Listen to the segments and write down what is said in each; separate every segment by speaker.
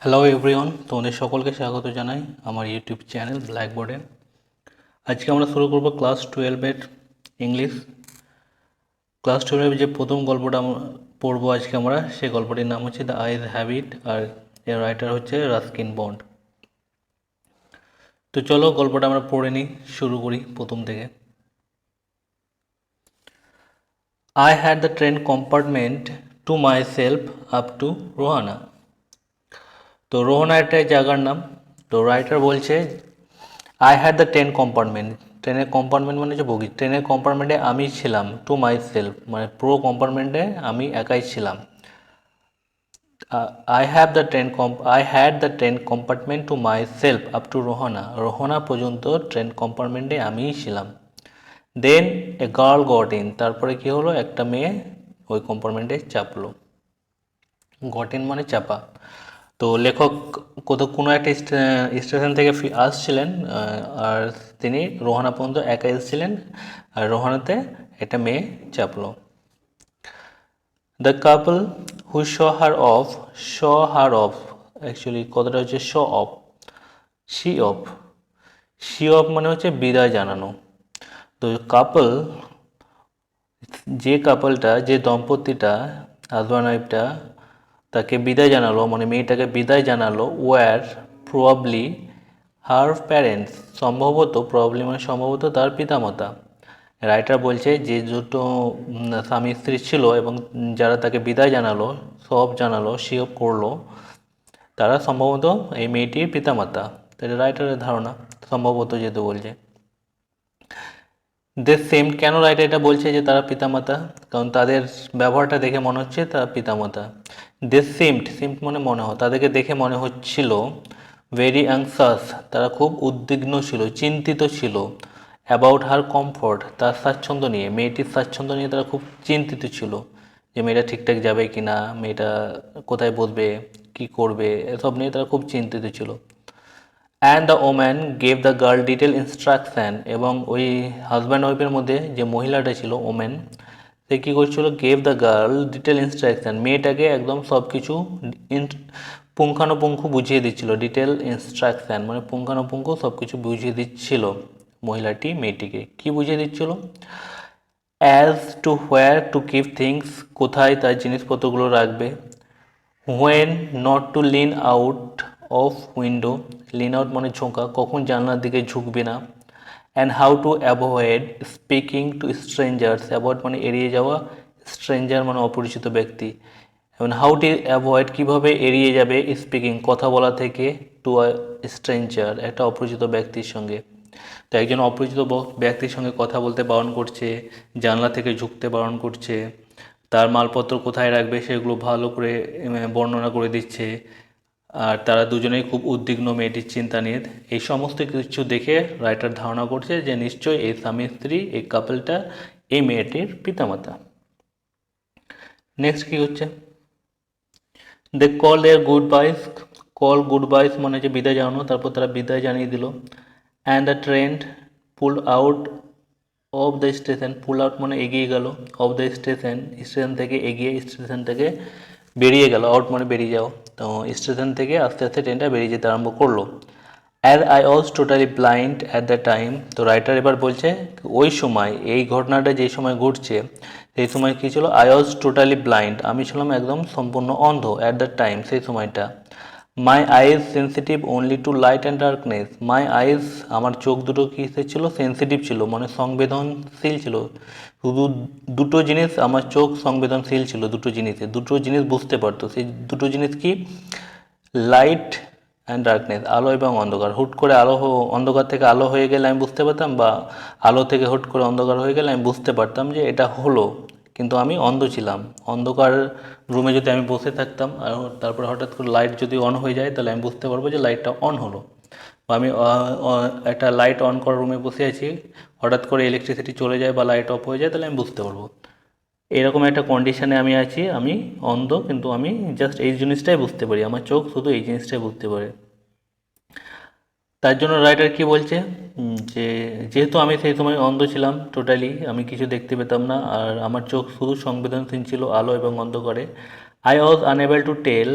Speaker 1: Hello everyone, তোমাদের সকলকে স্বাগত জানাই আমার ইউটিউব চ্যানেল ব্ল্যাকবোর্ডে। আজকে আমরা শুরু করব ক্লাস 12-এর ইংলিশ। ক্লাস 12-এর যে প্রথম গল্পটা পড়বো আজকে আমরা, সেই গল্পটির নাম হচ্ছে দ্য আইজ হ্যাবিট, আর এর রাইটার হচ্ছে রাস্কিন বন্ড। তো চলো গল্পটা আমরা পড়ে নিই, শুরু করি প্রথম থেকে। I had the train compartment to myself up to Rohana. তো রোহনা একটা জায়গার নাম। তো রাইটার বলছে I had the train compartment. ট্রেনের কম্পার্টমেন্ট মানে হচ্ছে বগি। ট্রেনের কম্পার্টমেন্টে আমি ছিলাম, টু মাই সেলফ মানে পুরো কম্পার্টমেন্টে আমি একাই ছিলাম। I had the train compartment to myself up to Rohana. Rohana পর্যন্ত ট্রেন কম্পার্টমেন্টে আমিই ছিলাম। Then a girl got in. তারপরে কি হলো, একটা মেয়ে ওই কম্পার্টমেন্টে চাপলো। গট ইন মানে চাপা। তো লেখক কোনো একটা স্টেশন থেকে আসছিলেন, আর তিনি রোহানা পর্যন্ত একা এসেছিলেন, আর রোহানাতে একটা মেয়ে চাপলো। The couple who saw her off, actually কথাটা হচ্ছে শি অফ। শি অফ মানে হচ্ছে বিদায় জানানো। তো কাপল, যে দম্পতিটা হাজব্যান্ড ওয়াইফটা তাকে বিদায় জানালো, মানে মেয়েটাকে বিদায় জানালো, ওয়ার প্রবাবলি হার প্যারেন্টস, সম্ভবত তার পিতামাতা। রাইটার বলছে যে দুটো স্বামী স্ত্রী ছিল এবং যারা তাকে বিদায় জানালো, সি অফ করলো, তারা সম্ভবত এই মেয়েটির পিতামাতা। এটা রাইটারের ধারণা, সম্ভবত যেহেতু বলছে। কেন রাইটার এটা বলছে যে তারা পিতামাতা? কারণ তাদের ব্যবহারটা দেখে মনে হচ্ছে তারা পিতামাতা। সিমড মানে মনে হয়, তাদেরকে দেখে মনে হচ্ছিল ভেরি অ্যাংসাস, তারা খুব উদ্বিগ্ন ছিল, চিন্তিত ছিল। অ্যাবাউট হার কমফোর্ট, তার স্বাচ্ছন্দ্য নিয়ে, মেয়েটির স্বাচ্ছন্দ্য নিয়ে তারা খুব চিন্তিত ছিল, যে মেয়েটা ঠিকঠাক যাবে কি না, মেয়েটা কোথায় বসবে, কি করবে, এসব নিয়ে তারা খুব চিন্তিত ছিল। And the woman gave the girl detail instruction, এবং ওই হাজব্যান্ড ওয়াইফের মধ্যে যে মহিলাটা ছিল ওম্যান, সে কী করছিল, gave the girl detail instruction, মেয়েটাকে একদম সব কিছু পুঙ্খানুপুঙ্খ বুঝিয়ে দিচ্ছিল। ডিটেল ইনস্ট্রাকশান মানে পুঙ্খানুপুঙ্খ সব কিছু বুঝিয়ে দিচ্ছিল মহিলাটি মেয়েটিকে। কি বুঝিয়ে দিচ্ছিল? As to where to keep things, কোথায় তার জিনিসপত্রগুলো রাখবে। When not to Lin out of window, Lin out মানে ঝোঁকা, কখন জানলার দিকে ঝুঁকবে না। And how to avoid speaking two strangers, avoid মানে এড়িয়ে যাওয়া, স্ট্রেঞ্জার মানে অপরিচিত ব্যক্তি। এবং হাউ টু অ্যাভয়েড কীভাবে এড়িয়ে যাবে, স্পিকিং কথা বলা থেকে, টু আ স্ট্রেঞ্জার একটা অপরিচিত ব্যক্তির সঙ্গে। তো একজন অপরিচিত ব্যক্তির সঙ্গে কথা বলতে বারণ করছে, জানলা থেকে ঝুঁকতে বারণ করছে, তার মালপত্র কোথায় রাখবে সেগুলো ভালো করে বর্ণনা করে দিচ্ছে। আর তারা দুজনেই খুব উদ্বিগ্ন মেয়েটির চিন্তা নিয়ে। এই সমস্ত কিছু দেখে রাইটার ধারণা করছে যে নিশ্চয়ই এই স্বামী স্ত্রী, এই কাপলটা এই মেয়েটির পিতামাতা। নেক্সট কি হচ্ছে, দে কল দেয়ার গুড বাইস। গুড বাইস মানে যে বিদায় জানানো, তারপর তারা বিদায় জানিয়ে দিল। And the train pool out of the station, pool out মানে এগিয়ে গেল, অফ দ্য স্টেশন থেকে এগিয়ে, স্টেশন থেকে বেরিয়ে গেল, আউট মানে বেরিয়ে যাও। তো স্টেশন থেকে আস্তে আস্তে ট্রেনটা বেরিয়ে যেতে আরম্ভ করলো। As I was totally blind at the time, তো রাইটার এবার বলছে ওই সময়, এই ঘটনাটা যে সময় ঘটছে সেই সময় কী ছিল, আই ওয়াজ টোটালি ব্লাইন্ড, আমি ছিলাম একদম সম্পূর্ণ অন্ধ, অ্যাট দ্য টাইম সেই সময়টা। My eyes sensitive only to light and darkness, my eyes আমার চোখ দুটো কীসে ছিল, সেন্সিটিভ ছিল মানে সংবেদনশীল ছিল। শুধু দুটো জিনিস, আমার চোখ সংবেদনশীল ছিল দুটো জিনিস বুঝতে পারতো। সেই দুটো জিনিস কি, লাইট অ্যান্ড ডার্কনেস, আলো এবং অন্ধকার। হুট করে অন্ধকার থেকে আলো হয়ে গেলে আমি বুঝতে পারতাম, বা আলো থেকে হুট করে অন্ধকার হয়ে গেলে আমি বুঝতে পারতাম যে এটা হলো, কিন্তু আমি অন্ধ ছিলাম। অন্ধকার রুমে যদি আমি বসে থাকতাম আর তারপরে হঠাৎ করে লাইট যদি অন হয়ে যায়, তাহলে আমি বুঝতে পারবো যে লাইটটা অন হলো। বা আমি একটা লাইট অন করা রুমে বসে আছি, হঠাৎ করে ইলেকট্রিসিটি চলে যায় বা লাইট অফ হয়ে যায়, তাহলে আমি বুঝতে পারবো এরকম একটা কন্ডিশনে আমি আছি, আমি অন্ধ, কিন্তু আমি জাস্ট এই জিনিসটাই বুঝতে পারি, আমার চোখ শুধু এই জিনিসটাই বুঝতে পারে। তার জন্য রাইটার কি বলছে, যে যেহেতু আমি সেই সময় অন্ধ ছিলাম, টোটালি আমি কিছু দেখতে পেতাম না, আর আমার চোখ শুধু সংবেদনশীল ছিল আলো এবং অন্ধকারে। I was unable to tell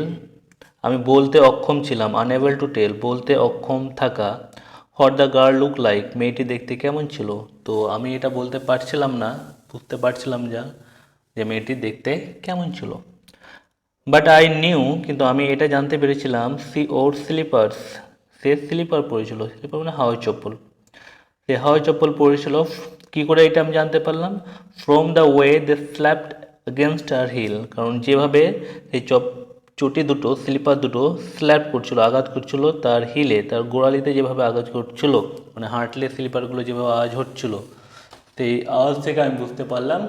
Speaker 1: আমি বলতে অক্ষম ছিলাম, আনএবল টু টেল, বলতে অক্ষম থাকা। What the girl look like, মেয়েটি দেখতে কেমন ছিল। তো আমি এটা বলতে পারছিলাম না, বুঝতে পারছিলাম যা যে মেয়েটি দেখতে কেমন ছিল। বাট আই নিউ, কিন্তু আমি এটা জানতে পেরেছিলাম, সি ওর স্লিপার্স, সে স্লিপার পরেছিল। স্লিপার মানে হাওয়াই চপ্পল। সে হাওয়াই চপ্পল পরেছিল। কী করে এটা আমি জানতে পারলাম? From the way they slapped against her heel, কারণ যেভাবে এই চটি দুটো, স্লিপার দুটো স্ল্যাপ করছিল, আঘাত করছিল তার হিলে, তার গোড়ালিতে যেভাবে আঘাত করছিল, মানে হাঁটলে স্লিপারগুলো যেভাবে আওয়াজ হচ্ছিল, তো এই আওয়াজ থেকে আমি বুঝতে পারলাম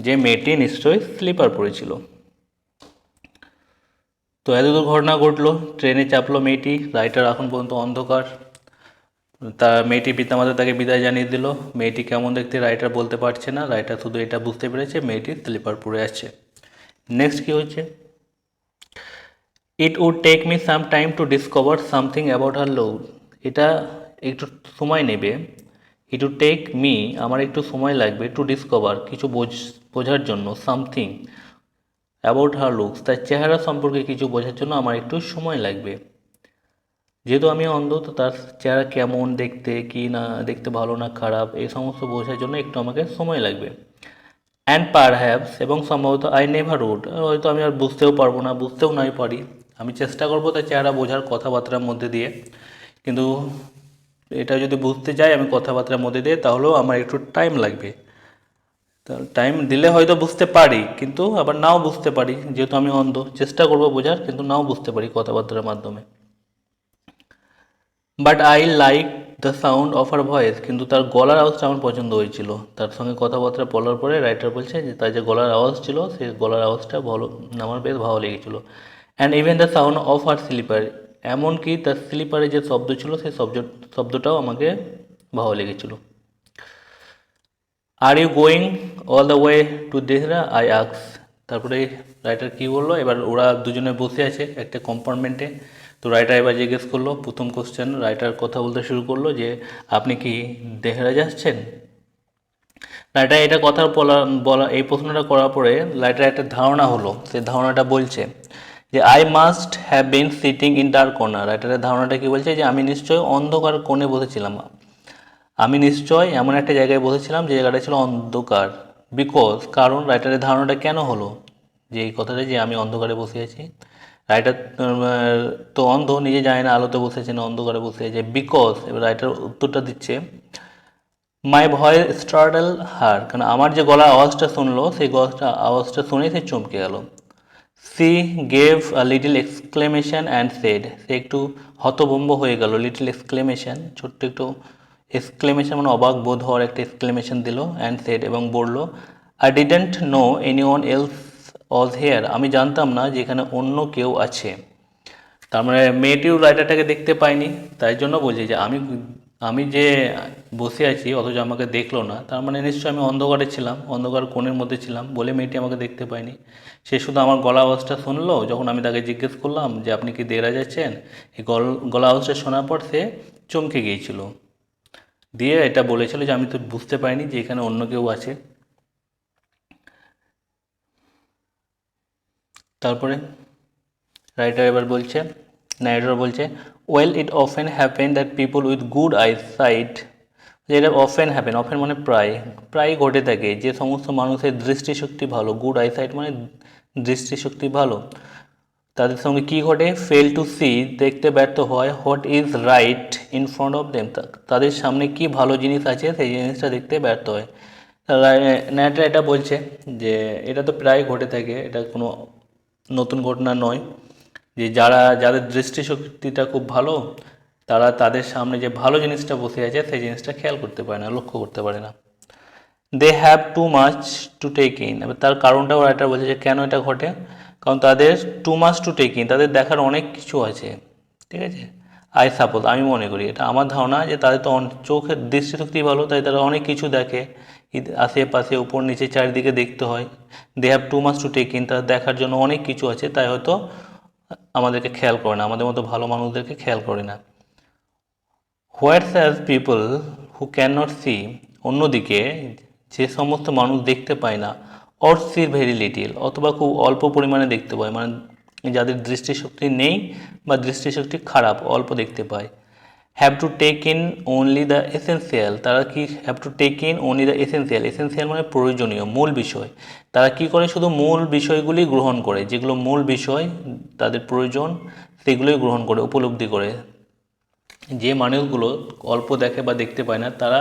Speaker 1: যে মেয়েটি নিশ্চয়ই স্লিপার পরেছিল। তো এতদূর ঘটনা ঘটলো, ট্রেনে চাপলো মেয়েটি, রাইটার এখন পর্যন্ত অন্ধকার। তার মেয়েটি পিতামাতা তাকে বিদায় জানিয়ে দিল। মেয়েটি কেমন দেখতে রাইটার বলতে পারছে না, রাইটার শুধু এটা বুঝতে পেরেছে মেয়েটি স্লিপার পরে আছে। নেক্সট কী হচ্ছে? It would take me some time to discover something about her love, এটা একটু সময় নেবে। ইট উড টেক মি, আমার একটু সময় লাগবে, টু ডিসকভার, কিছু বোঝার জন্য, সামথিং অ্যাবাউট হার লুকস, তার চেহারা সম্পর্কে কিছু বোঝার জন্য আমার একটু সময় লাগবে। যেহেতু আমি অন্ধ, তো তার চেহারা কেমন দেখতে, কি না দেখতে, ভালো না খারাপ, এই সমস্ত বোঝার জন্য একটু আমাকে সময় লাগবে। অ্যান্ড পারহ্যাপস, এবং সম্ভবত আই নেভার উড, হয়তো আমি আর বুঝতেও পারবো না, বুঝতেও নাই পারি। আমি চেষ্টা করবো তার চেহারা বোঝার কথাবার্তার মধ্যে দিয়ে, কিন্তু এটা যদি বুঝতে যাই আমি কথাবার্তার মধ্যে দিয়ে, তাহলেও আমার একটু টাইম লাগবে। তা টাইম দিলে হয়তো বুঝতে পারি, কিন্তু আবার নাও বুঝতে পারি, যেহেতু আমি অন্ধ। চেষ্টা করবো বোঝার, কিন্তু নাও বুঝতে পারি কথাবার্তার মাধ্যমে। But I like the sound of her voice, কিন্তু তার গলার আওয়াজটা আমার পছন্দ হয়েছিল। তার সঙ্গে কথাবার্তা বলার পরে রাইটার বলছে যে তার যে গলার আওয়াজ ছিল, সেই গলার আওয়াজটা ভালো, আমার বেশ ভালো লেগেছিলো। And even the sound of her slipper, এমনকি তার স্লিপারে যে শব্দ ছিল সেই শব্দটাও আমাকে ভালো লেগেছিলো। Are you going all the way to Dehra, I আক্স, তারপরে রাইটার কী বললো, এবার ওরা দুজনে বসে আছে একটা কম্পার্টমেন্টে। তো রাইটার এবার জিজ্ঞেস করলো, প্রথম কোশ্চেন রাইটার কথা বলতে শুরু করলো যে আপনি কি দেহরা যাচ্ছেন। রাইটার এটা কথা বলা এই প্রশ্নটা করার পরে রাইটার একটা ধারণা হলো, সেই ধারণাটা বলছে যে I must have been sitting in dark corner. রাইটারের ধারণাটা কি বলছে যে আমি নিশ্চয়ই অন্ধকার কোণে বসেছিলাম, আমি নিশ্চয় এমন একটা জায়গায় বসেছিলাম যে জায়গাটা ছিল অন্ধকার। বিকজ, কারণ রাইটারের ধারণাটা কেন হলো যে এই কথাটা যে আমি অন্ধকারে বসে আছি, রাইটার তো অন্ধ, নিজে জানে না আলোতে বসেছে না অন্ধকারে বসে আছে। বিকজ, এবার রাইটার উত্তরটা দিচ্ছে, মাই ভয়েস স্টার্টল হার, কারণ আমার যে গলার আওয়াজটা শুনলো, সেই আওয়াজটা শুনে সে চমকে গেল। She gave a little exclamation and said, সে একটু হতভম্ব হয়ে গেল। লিটল এক্সক্লেমেশন, ছোট্ট একটু এক্সক্লেমেশন মানে অবাক বোধ হওয়ার একটা এক্সক্লেমেশন দিল। অ্যান্ড সেড, এবং বলল, I didn't know any one else was hair, আমি জানতাম না যে এখানে অন্য কেউ আছে। তার মানে মেয়েটিও রাইটারটাকে দেখতে পায়নি, তাই জন্য বলছি যে আমি আমি যে বসে আছি অথচ আমাকে দেখলো না, তার মানে নিশ্চয়ই আমি অন্ধকারে ছিলাম, অন্ধকার কোণের মধ্যে ছিলাম বলে মেয়েটি আমাকে দেখতে পায়নি। সে শুধু আমার গলা আওয়াজটা শুনলো, যখন আমি তাকে জিজ্ঞেস করলাম যে আপনি কি দেরা যাচ্ছেন, এই গলা আওয়াজটা শোনার পর সে চমকে গিয়েছিল, দিয়ে এটা বলেছিল যে আমি তো বুঝতে পারিনি যে এখানে অন্য কেউ আছে। তারপরে রাইটার এবার বলছে, ন্যারেটর বলছে, well it often happen that people with good eyesight, যেটা অফেন হ্যাপেন, অফেন মানে প্রায় ঘটে থাকে যে সমস্ত মানুষের দৃষ্টিশক্তি ভালো, গুড আইসাইট মানে দৃষ্টিশক্তি ভালো, তাদের সঙ্গে কি ঘটে, ফেল টু সি, দেখতে ব্যর্থ হয়, what is right in front of them, তাদের সামনে কি ভালো জিনিস আছে সেই জিনিসটা দেখতে ব্যর্থ হয়। ন্যারেটর এটা বলছে যে এটা তো প্রায় ঘটে থাকে, এটা কোনো নতুন ঘটনা নয়, যে যাদের দৃষ্টিশক্তিটা খুব ভালো, তারা তাদের সামনে যে ভালো জিনিসটা বসে আছে সেই জিনিসটা খেয়াল করতে পারে না, লক্ষ্য করতে পারে না। They have too much to take in, এবার তার কারণটাও রাইটার বলছে যে কেন এটা ঘটে, কারণ তাদের too much to take in, তাদের দেখার অনেক কিছু আছে, ঠিক আছে। আই সাপোজ, আমি মনে করি, এটা আমার ধারণা যে তাদের তো চোখের দৃষ্টিশক্তি ভালো, তাই তারা অনেক কিছু দেখে, আশেপাশে উপর নিচে চারিদিকে দেখতে হয়। They have too much to take in, তাদের দেখার জন্য অনেক কিছু আছে, তাই হয়তো আমাদেরকে খেয়াল করে না, আমাদের মতো ভালো মানুষদেরকে খেয়াল করে না। What's as people who can not see, অন্যদিকে যে সমস্ত মানুষ দেখতে পায় না, অর সি ভেরি লিটিল, অথবা খুব অল্প পরিমাণে দেখতে পায়, মানে যাদের দৃষ্টিশক্তি নেই বা দৃষ্টিশক্তি খারাপ, অল্প দেখতে পায়। Have to take in only the essential, তারা কি have to take in only the essential, essential মানে প্রয়োজনীয়, মূল বিষয়। তারা কি করে, শুধু মূল বিষয়গুলি গ্রহণ করে, যেগুলো মূল বিষয় তাদের প্রয়োজন সেগুলোই গ্রহণ করে, উপলব্ধি করে। যে মানুষগুলো অল্প দেখে বা দেখতে পায় না, তারা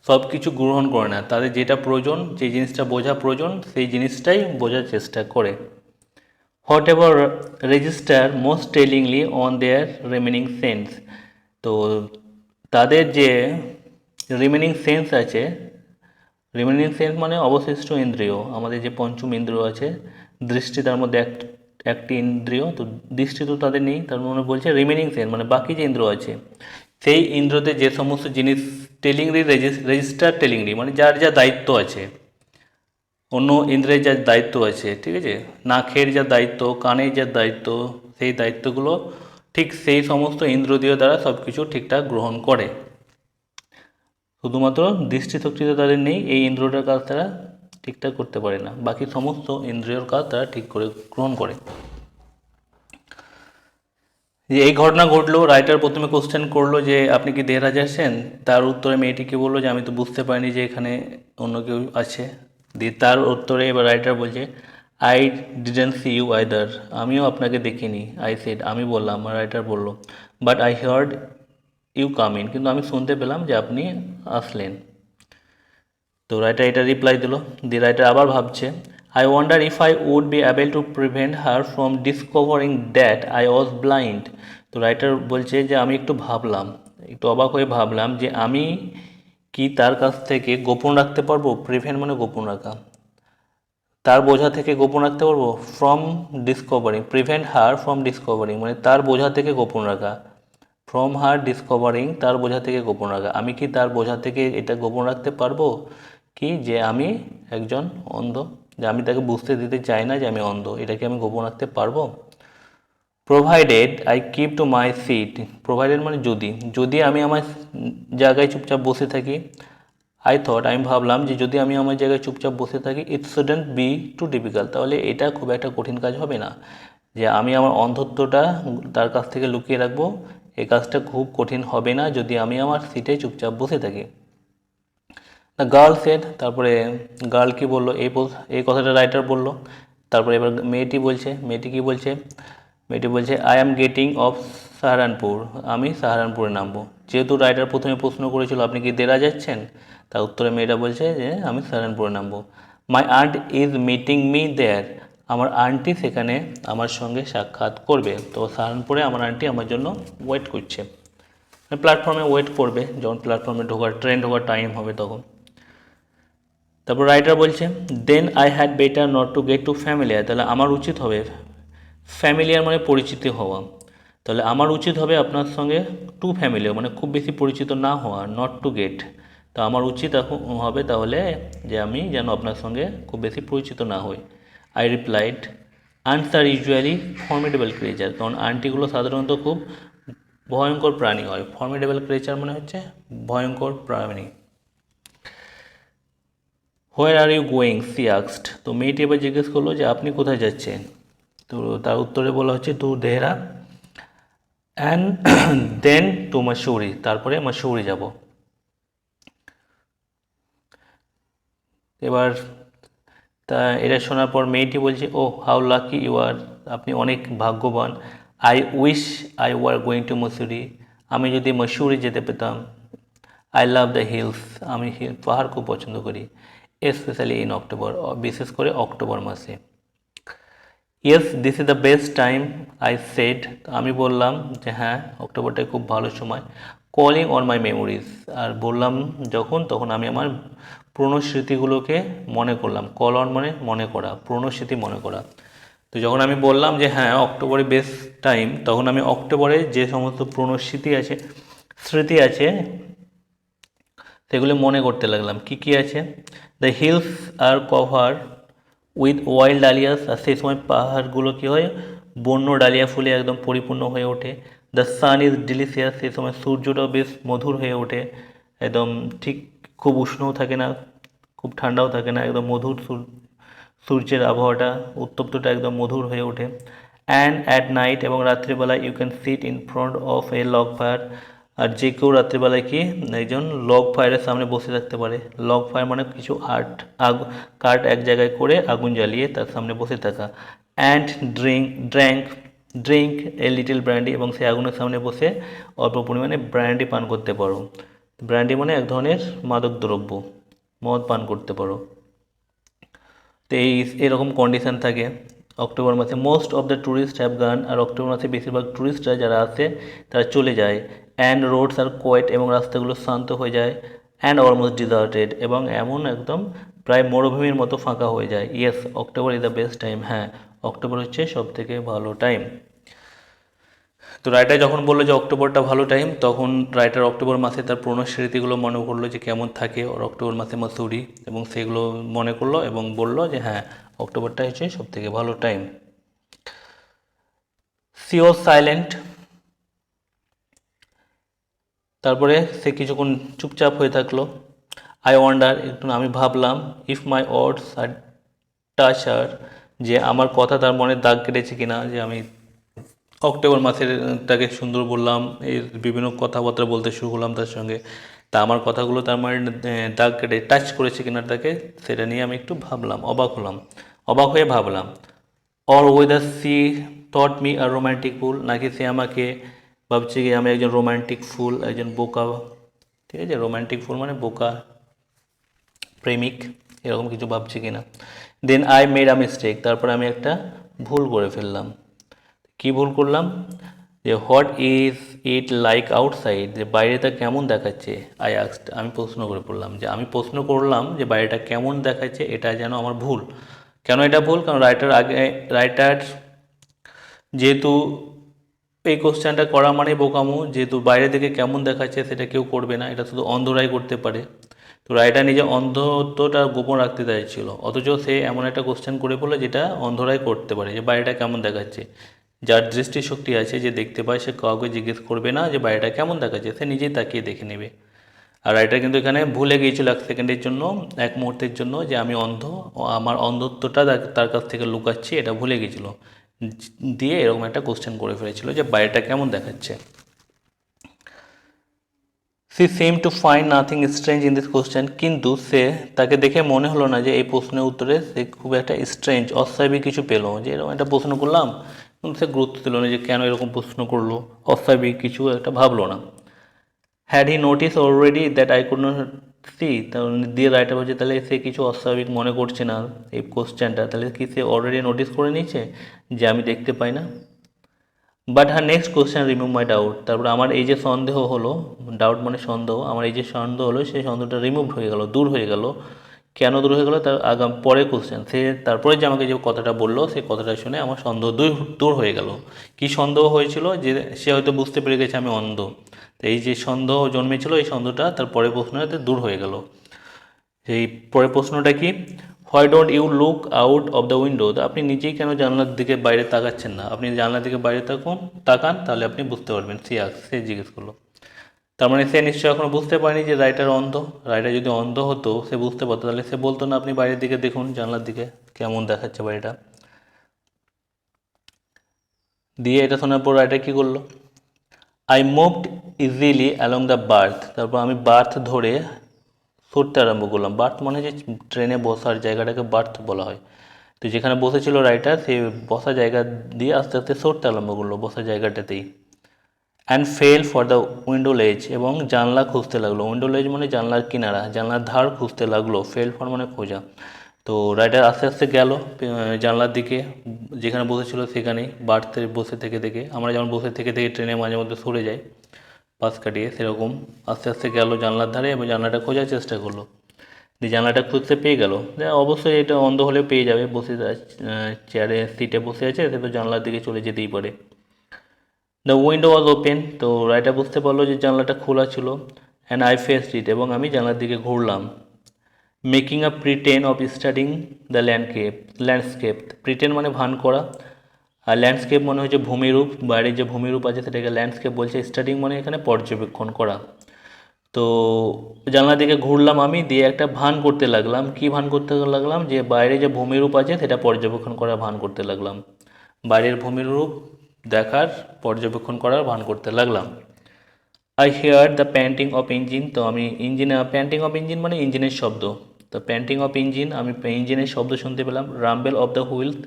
Speaker 1: সব কিছু গ্রহণ করে না, তাদের যেটা প্রয়োজন, যে জিনিসটা বোঝা প্রয়োজন সেই জিনিসটাই বোঝার চেষ্টা করে। Whatever register most tellingly on their remaining sense, তো তাদের যে রিমেনিং সেন্স আছে, রিমেনিং সেন্স মানে অবশিষ্ট ইন্দ্রিয়, আমাদের যে পঞ্চম ইন্দ্রিয় আছে, দৃষ্টি তার মধ্যে একটি ইন্দ্রিয়, তো দৃষ্টি তো তাদের নেই, তার মানে বলছে রিমেনিং সেন্স মানে বাকি যে ইন্দ্রিয় আছে, সেই ইন্দ্রিয়তে যে সমস্ত জিনিস টেলিংরি, রেজিস্টার টেলিংরি মানে যার যা দায়িত্ব আছে, অন্য ইন্দ্রিয়ের যার দায়িত্ব আছে, ঠিক আছে, নাকের যা দায়িত্ব, কানের যা দায়িত্ব, সেই দায়িত্বগুলো ঠিক সেই সমস্ত ইন্দ্রিয় দ্বারা সব কিছু ঠিকঠাক গ্রহণ করে। শুধুমাত্র দৃষ্টিশক্তিতে তাদের নেই, এই ইন্দ্রিয়টার কাজ তারা ঠিকঠাক করতে পারে না, বাকি সমস্ত ইন্দ্রিয়র কাজ তারা ঠিক করে গ্রহণ করে। যে এই ঘটনা ঘটলো, রাইটার প্রথমে কোশ্চেন করলো যে আপনি কি দেহরাজ আছেন, তার উত্তরে মেয়েটিকে বললো যে আমি তো বুঝতে পারিনি যে এখানে অন্য কেউ আছে। দিয়ে তার উত্তরে এবার রাইটার বলছে I didn't see you either, আমিও আপনাকে দেখিনি। আই সেড, আমি বললাম, রাইটার বলল, but I heard you come in, কিন্তু আমি শুনতে পেলাম যে আপনি আসলেন। তো রাইটার এটা রিপ্লাই দিল। দি রাইটার আবার ভাবছে, I wonder if I would be able to prevent her from discovering that I was blind. তো রাইটার বলছে যে আমি একটু ভাবলাম, একটু অবাক হয়ে ভাবলাম যে আমি কি তার কাছ থেকে গোপন রাখতে পারবো, প্রিভেন্ট মানে গোপন রাখা, তার বোঝা থেকে গোপন রাখতে পারবো, from discovering, prevent her from discovering মানে তার বোঝা থেকে গোপন রাখা, ফ্রম হার ডিসকভারিং তার বোঝা থেকে গোপন রাখা, আমি কি তার বোঝা থেকে এটা গোপন রাখতে পারবো কি যে আমি একজন অন্ধ, যে আমি তাকে বুঝতে দিতে চাই না যে আমি অন্ধ, এটা কি আমি গোপন রাখতে পারবো। Provided I keep to my seat, provided মানে যদি, যদি আমি আমার জায়গায় চুপচাপ বসে থাকি, আই থট আমি ভাবলাম যে যদি আমি আমার জায়গায় চুপচাপ বসে থাকি, ইট শুডেন্ট বি টু ডিফিকাল্ট, তাহলে এটা খুব একটা কঠিন কাজ হবে না, যে আমি আমার অন্ধত্বটা তার কাছ থেকে লুকিয়ে রাখবো, এই কাজটা খুব কঠিন হবে না যদি আমি আমার সিটে চুপচাপ বসে থাকি। দ্য গার্ল সেড, তারপরে গার্ল কি বললো, এই কথাটা রাইটার বললো। তারপরে এবার মেয়েটি বলছে, মেয়েটি কি বলছে, মেয়েটি বলছে I am getting of Saharanpur, আমি সাহারানপুরে নামবো। যেহেতু রাইটার প্রথমে প্রশ্ন করেছিল আপনি কি দেরা যাচ্ছেন, তার উত্তরে মেয়েটা বলছে যে আমি সাহারানপুরে নামবো। My aunt is meeting me there, আমার আন্টি সেখানে আমার সঙ্গে সাক্ষাৎ করবে। তো সাহারানপুরে আমার আন্টি আমার জন্য ওয়েট করছে, প্ল্যাটফর্মে ওয়েট করবে, যখন প্ল্যাটফর্মে ট্রেন ঢোকার টাইম হবে তখন। তারপর রাইটার বলছে then I had better not to get too familiar, তাহলে আমার উচিত হবে, ফ্যামিলিয়ার মানে পরিচিত হওয়া, তাহলে আমার উচিত হবে আপনার সঙ্গে টু ফ্যামিলিয়ার মানে খুব বেশি পরিচিত না হওয়া, নট টু গেট, তো আমার উচিত হবে তাহলে যে আমি যেন আপনার সঙ্গে খুব বেশি পরিচিত না হই। I replied aunts are usually formidable creature, কারণ আন্টিগুলো সাধারণত খুব ভয়ঙ্কর প্রাণী হয়, ফর্মিডেবল ক্রিয়েচার মানে হচ্ছে ভয়ঙ্কর প্রাণী। Where are you going she asked, তো মেয়েটি এবার জিজ্ঞেস করলো যে আপনি কোথায় যাচ্ছেন, তো তার উত্তরে বলা হচ্ছে to Dehra and then to Mussoorie, তারপরে মাসুরি যাব। এবার তা এটা শোনার পর মেয়েটি বলছে oh how lucky you are, আপনি অনেক ভাগ্যবান। I wish I were going to Mussoorie, আমি যদি মসুরি যেতে পেতাম। আই লাভ দ্য হিলস, আমি পাহাড় খুব পছন্দ করি, স্পেশালি ইন অক্টোবর, বিশেষ করে অক্টোবর মাসে। Yes this is the best time I said, আমি বললাম যে হ্যাঁ অক্টোবরটাই খুব ভালো সময়। কলিং অন মাই মেমোরিজ, আর বললাম যখন, তখন আমি আমার পুরনো স্মৃতিগুলোকে মনে করলাম, কল অন মানে মনে করা, পুরনো স্মৃতি মনে করা। তো যখন আমি বললাম যে হ্যাঁ অক্টোবরে বেস্ট টাইম, তখন আমি অক্টোবরে যে সমস্ত পুরনো স্মৃতি আছে সেগুলি মনে করতে লাগলাম। কি কি আছে, the hills are cover with wild dahlias, আর সেই সময় পাহাড়গুলো কী হয়, বন্য ডালিয়া ফুলে একদম পরিপূর্ণ হয়ে ওঠে। দ্য সান ইজ ডিলিশিয়াস, সেই সময় সূর্যটাও বেশ মধুর হয়ে ওঠে, একদম ঠিক খুব উষ্ণও থাকে না খুব ঠান্ডাও থাকে না, একদম মধুর সূর্যের আবহাওয়াটা, উত্তপ্তটা একদম মধুর হয়ে ওঠে। অ্যান্ড অ্যাট নাইট, এবং রাত্রিবেলায় you can sit in front of a log fire, আর যে কেউ রাত্রিবেলায় কি একজন লগ ফায়ারের সামনে বসে থাকতে পারে। লগ ফায়ার মানে কিছু কাঠ এক জায়গায় করে আগুন জ্বালিয়ে তার সামনে বসে থাকা। And drink a little brandy, এবং সেই আগুনের সামনে বসে অল্প পরিমাণে ব্র্যান্ডি পান করতে পারো। ব্র্যান্ডি মানে এক ধরনের মাদক দ্রব্য, মদ পান করতে পারো। তো এরকম কন্ডিশন থাকে অক্টোবর মাসে। Most of the tourist have gone, আর অক্টোবর মাসে বেশিরভাগ ট্যুরিস্টরা যারা আসে তারা চলে যায়। অ্যান্ড রোডস আর কোয়েট, এবং রাস্তাগুলো শান্ত হয়ে যায়। অ্যান্ড অলমোস্ট ডিজার্টেড, এবং এমন একদম প্রায় মরুভূমির মতো ফাঁকা হয়ে যায়। Yes, October is the best time. হ্যাঁ, অক্টোবর হচ্ছে সব থেকে ভালো টাইম। তো রাইটার যখন বললো যে অক্টোবরটা ভালো টাইম, তখন রাইটার অক্টোবর মাসে তার পুরনো স্মৃতিগুলো মনে করলো যে কেমন থাকে ওর অক্টোবর মাসে মসুরি, এবং সেগুলো মনে করলো এবং বললো যে হ্যাঁ, অক্টোবরটা হচ্ছে সব থেকে ভালো টাইম। সি ওয়াজ সাইলেন্ট, তারপরে সে কিছুক্ষণ চুপচাপ হয়ে থাকলো। আই ওয়ান্ডার, একটু আমি ভাবলাম, if my words R touch হার, যে আমার কথা তার মনে দাগ কেটেছে কিনা, যে আমি অক্টোবর মাসের তাকে সুন্দর বললাম, এই বিভিন্ন কথাবার্তা বলতে শুরু করলাম তার সঙ্গে, তা আমার কথাগুলো তার মানে দাগ কেটে টাচ করেছে কিনা তাকে, সেটা নিয়ে আমি একটু ভাবলাম, অবাক হয়ে ভাবলাম। Or whether she thought me are romantic fool, নাকি সে আমাকে ভাবছে কি আমি একজন রোম্যান্টিক ফুল, একজন বোকা। ঠিক আছে, রোম্যান্টিক ফুল মানে বোকা, প্রেমিক, এরকম কিছু ভাবছে কিনা। Then I made a mistake, তারপরে আমি একটা ভুল করে ফেললাম। কি ভুল করলাম, যে what is it like outside, যে বাইরেটা কেমন দেখাচ্ছে। আই আস্কড, আমি প্রশ্ন করে পড়লাম, যে আমি প্রশ্ন করলাম যে বাইরেটা কেমন দেখাচ্ছে, এটা যেন আমার ভুল। কেন এটা ভুল, কারণ রাইটার যেহেতু এই কোশ্চেনটা করা মানে বোকামো, যেহেতু বাইরে থেকে কেমন দেখাচ্ছে সেটা কেউ করবে না, এটা শুধু অন্ধরাই করতে পারে। তো রাইটার নিজের অন্ধত্বটা গোপন রাখতে চাইছিল, অথচ সে এমন একটা কোশ্চেন করে বলে যেটা অন্ধরাই করতে পারে, যে বাইরেটা কেমন দেখাচ্ছে। যার দৃষ্টিশক্তি আছে, যে দেখতে পায়, সে কাউকে জিজ্ঞেস করবে না যে বাইরেটা কেমন দেখাচ্ছে, সে নিজেই তাকিয়ে দেখে নেবে। আর রাইটার কিন্তু এখানে ভুলে গিয়েছিল এক সেকেন্ডের জন্য, এক মুহূর্তের জন্য, যে আমি অন্ধ, ও আমার অন্ধত্বটা তার কাছ থেকে লুকাচ্ছি, এটা ভুলে গিয়েছিল। দিয়ে এরকম একটা কোশ্চেন করে ফেলেছিল যে বাইরেটা কেমন দেখাচ্ছে। She seemed to find nothing strange in this question, কিন্তু সে, তাকে দেখে মনে হলো না যে এই প্রশ্নের উত্তরে সে খুব একটা স্ট্রেঞ্জ, অস্বাভাবিক কিছু পেলো, যে এরকম একটা প্রশ্ন করলাম, কিন্তু সে গুরুত্ব দিল না যে কেন এরকম প্রশ্ন করলো, অস্বাভাবিক কিছু একটা ভাবলো না। Had he noticed already that I could not see, দিয়ে রাইটার বলছে তাহলে সে কিছু অস্বাভাবিক মনে করছে না এই কোশ্চেনটা, তাহলে কি সে অলরেডি নোটিস করে নিয়েছে যে আমি দেখতে পাই না। But her next question remove my doubt, তারপর আমার এই যে সন্দেহ হলো, ডাউট মানে সন্দেহ, আমার এই যে সন্দেহ হলো সেই সন্দেহটা রিমুভ হয়ে গেল, দূর হয়ে গেল। কেন দূর হয়ে গেল, তার পরের কোশ্চেন, সে তারপরে যে আমাকে যে কথাটা বললো সেই কথাটা শুনে আমার সন্দেহ দূর হয়ে গেল। কি সন্দেহ হয়েছিল, যে সে হয়তো বুঝতে পেরে গেছে আমি অন্ধ, তো এই যে সন্দেহ জন্মেছিল এই সন্দেহটা তার পরের প্রশ্নটাতে দূর হয়ে গেল। সেই পরের প্রশ্নটা কি, why don't you look out of the window, আপনি নিজেই কেন জানলার দিকে বাইরে তাকাচ্ছেন না, আপনি জানলার দিকে বাইরে তাকান, তাহলে আপনি বুঝতে পারবেন। সে জিজ্ঞেস করলো। তার মানে সে নিশ্চয়ই এখনো বুঝতে পারেনি যে রাইটার অন্ধ। রাইটার যদি অন্ধ হতো, সে বুঝতে পারতো, তাহলে সে বলতো না আপনি বাইরের দিকে দেখুন, জানলার দিকে কেমন দেখাচ্ছে বাড়িটা। দিয়ে এটা শোনার পর রাইটার কী করলো, I moved easily along the birth, তারপর আমি বার্থ ধরে সরতে আরম্ভ করলাম। বার্থ মানে যে ট্রেনে বসার জায়গাটাকে বার্থ বলা হয়। তো যেখানে বসেছিল রাইটার, সেই বসা জায়গা দিয়ে আস্তে আস্তে সরতে আরম্ভ করলো, বসার জায়গাটাতেই। And fell for the window ledge, এবং জানলা খুঁজতে লাগলো। উইন্ডো লেজ মানে জানলার কিনারা, জানলার ধার খুঁজতে লাগলো। ফেল ফর মানে খোঁজা। তো রাইটার আস্তে আস্তে গেল জানলার দিকে, যেখানে বসেছিল সেখানেই, বার্থে বসে থেকে থেকে, আমরা যেমন বসে থেকে থেকে ট্রেনে মাঝে মধ্যে সরে যাই পাশ কাটিয়ে, সেরকম আস্তে আস্তে গেল জানলার ধারে এবং জানলাটা খোঁজার চেষ্টা করলো। দিয়ে জানলাটা খুঁজতে পেয়ে গেল। অবশ্যই এটা অন্ধ হলে পেয়ে যাবে, বসে চেয়ারে সিটে বসে আছে, সে তো জানলার দিকে চলে যেতেই পারে। দ্য উইন্ডো ওয়াজ ওপেন, তো রাইটার বুঝতে পারলো যে জানলাটা খোলা ছিল। অ্যান্ড আই ফেসড ইট, এবং আমি জানলার দিকে ঘুরলাম। Making a pretend of studying the landscape, pretend মানে ভান করা, আর ল্যান্ডস্কেপ মনে হচ্ছে ভূমিরূপ, বাইরে যে ভূমিরূপ আছে সেটাকে ল্যান্ডস্কেপ বলছে। স্টাডিং মানে এখানে পর্যবেক্ষণ করা। তো জানলার দিকে ঘুরলাম আমি, দিয়ে একটা ভান করতে লাগলাম। কি ভান করতে লাগলাম, যে বাইরে যে ভূমিরূপ আছে সেটা পর্যবেক্ষণ করা ভান করতে লাগলাম। বাইরের ভূমির রূপ দেখার পর্যবেক্ষণ করার ভান করতে লাগলাম। I hear the panting of engine, তো আমি প্যান্টিং অফ ইঞ্জিন মানে ইঞ্জিনের শব্দ, তো প্যান্টিং অফ ইঞ্জিন আমি ইঞ্জিনের শব্দ শুনতে পেলাম। রাম্বেল অফ দ্য হুইলস,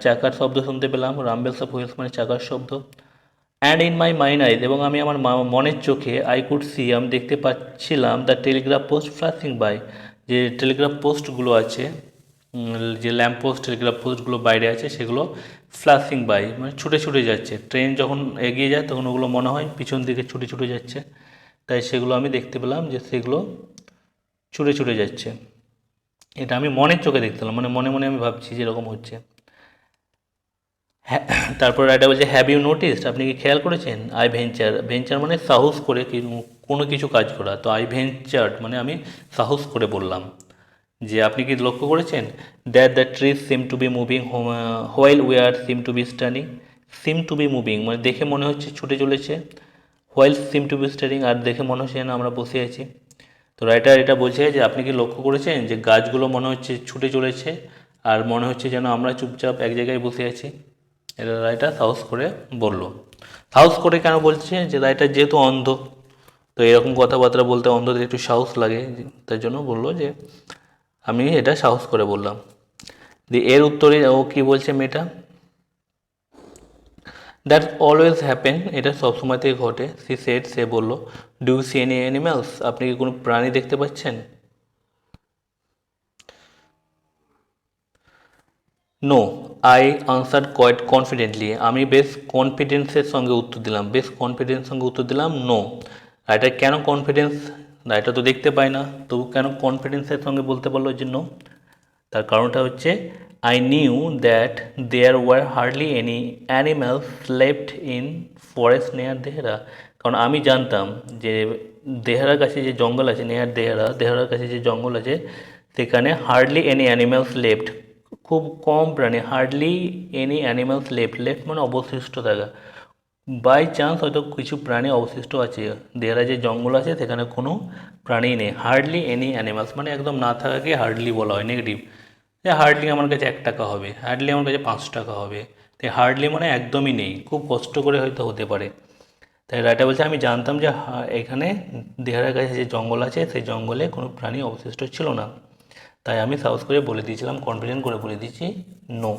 Speaker 1: চাকার শব্দ শুনতে পেলাম। রাম্বেলস অফ হুইলস মানে চাকার শব্দ। অ্যান্ড ইন মাই মাইন্ড আইজ, এবং আমি আমার মনের চোখে আই কুড সি, আমি দেখতে পাচ্ছিলাম the telegraph post flashing by, যে টেলিগ্রাফ পোস্টগুলো আছে, যে ল্যাম্প পোস্ট টেলিগ্রাফ পোস্টগুলো বাইরে আছে সেগুলো ফ্লাশিং বাই মানে ছুটে ছুটে যাচ্ছে। ট্রেন যখন এগিয়ে যায় তখন ওগুলো মনে হয় পিছন দিকে ছুটে ছুটে যাচ্ছে, তাই সেগুলো আমি দেখতে পেলাম যে সেগুলো ছুটে ছুটে যাচ্ছে। এটা আমি মনের চোখে দেখতে পেলাম, মানে মনে মনে আমি ভাবছি যে এরকম হচ্ছে। হ্যাঁ, তারপর এটা বলছে হ্যাভ ইউ নোটিসড, আপনি কি খেয়াল করেছেন? আই ভেঞ্চার, ভেঞ্চার মানে সাহস করে কোনো কিছু কাজ করা, তো আই ভেঞ্চার্ড মানে আমি সাহস করে বললাম যে আপনি কি লক্ষ্য করেছেন that the trees seem to be moving while we are seem to be standing. Seem to be moving মানে দেখে মনে হচ্ছে ছুটে চলেছে, while seem to be standing আর দেখে মনে হচ্ছে যেন আমরা বসে আছি। তো রাইটার এটা বলছে যে আপনি কি লক্ষ্য করেছেন যে গাছগুলো মনে হচ্ছে ছুটে চলেছে আর মনে হচ্ছে যেন আমরা চুপচাপ এক জায়গায় বসে আছি। এটা রাইটার সাহস করে বলল। সাহস করে কেন বলছে? যে রাইটার যেহেতু অন্ধ, তো এরকম কথাবার্তা বলতে অন্ধদের একটু সাহস লাগে, তার জন্য বললো যে আমি এটা সাহস করে বললাম। এর উত্তরে ও কি বলছে মেয়েটা, দ্যাট অলওয়েজ হ্যাপেন, এটা সবসময় থেকে ঘটে। সি সেড, সে বললো, do you see any animals, আপনি কি কোনো প্রাণী দেখতে পাচ্ছেন? No, I answered quite confidently, আমি বেশ কনফিডেন্সের সঙ্গে উত্তর দিলাম, বেশ কনফিডেন্স সঙ্গে উত্তর দিলাম নো। রাইটার কেন কনফিডেন্স, রাইটার তো দেখতে পায় না, তবু কেন কনফিডেন্সের সঙ্গে বলতে পারলো যে নো? তার কারণটা হচ্ছে I knew that there were hardly any animals left in forest near Dehra, কারণ আমি জানতাম যে দেহরার কাছে যে জঙ্গল আছে, নেয়ার দেহরার কাছে যে জঙ্গল আছে সেখানে হার্ডলি এনি অ্যানিম্যালস লেফট, খুব কম প্রাণী, hardly any animals left, left মানে অবশিষ্ট থাকা, বাই চান্স হয়তো কিছু প্রাণী অবশিষ্ট আছে, দেহরা যে জঙ্গল আছে সেখানে কোনো প্রাণী নেই। হার্ডলি এনি অ্যানিমালস মানে একদম না থাকাকে হার্ডলি বলা হয়, নেগেটিভ। যে হার্ডলি আমার কাছে 1 টাকা হবে, হার্ডলি আমার কাছে 5 টাকা হবে, তাই হার্ডলি মানে একদমই নেই, খুব কষ্ট করে হয়তো হতে পারে। তাই রাইটার বলছে আমি জানতাম যে এখানে দেহরার কাছে যে জঙ্গল আছে সেই জঙ্গলে কোনো প্রাণী অবশিষ্ট ছিল না, তাই আমি সাহস করে বলে দিয়েছিলাম, কনফিডেন্ট করে বলে দিয়েছি no.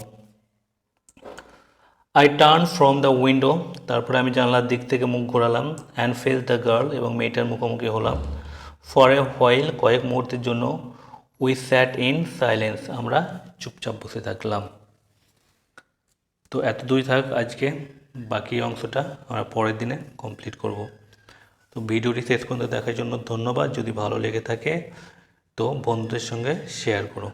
Speaker 1: I turn from the window, তারপরে আমি জানলার দিক থেকে মুখ ঘোরালাম। অ্যান্ড ফেস দ্য গার্ল, এবং মেয়েটার মুখোমুখি হলাম। ফর এ হোয়াইল, কয়েক মুহূর্তের জন্য। উই স্যাট ইন সাইলেন্স, আমরা চুপচাপ বসে থাকলাম। তো এত দূরই থাক আজকে, বাকি অংশটা আমরা পরের দিনে কমপ্লিট করব। তো ভিডিওটি শেষ পর্যন্ত দেখার জন্য ধন্যবাদ। যদি ভালো লেগে থাকে তো বন্ধুদের সঙ্গে শেয়ার করো।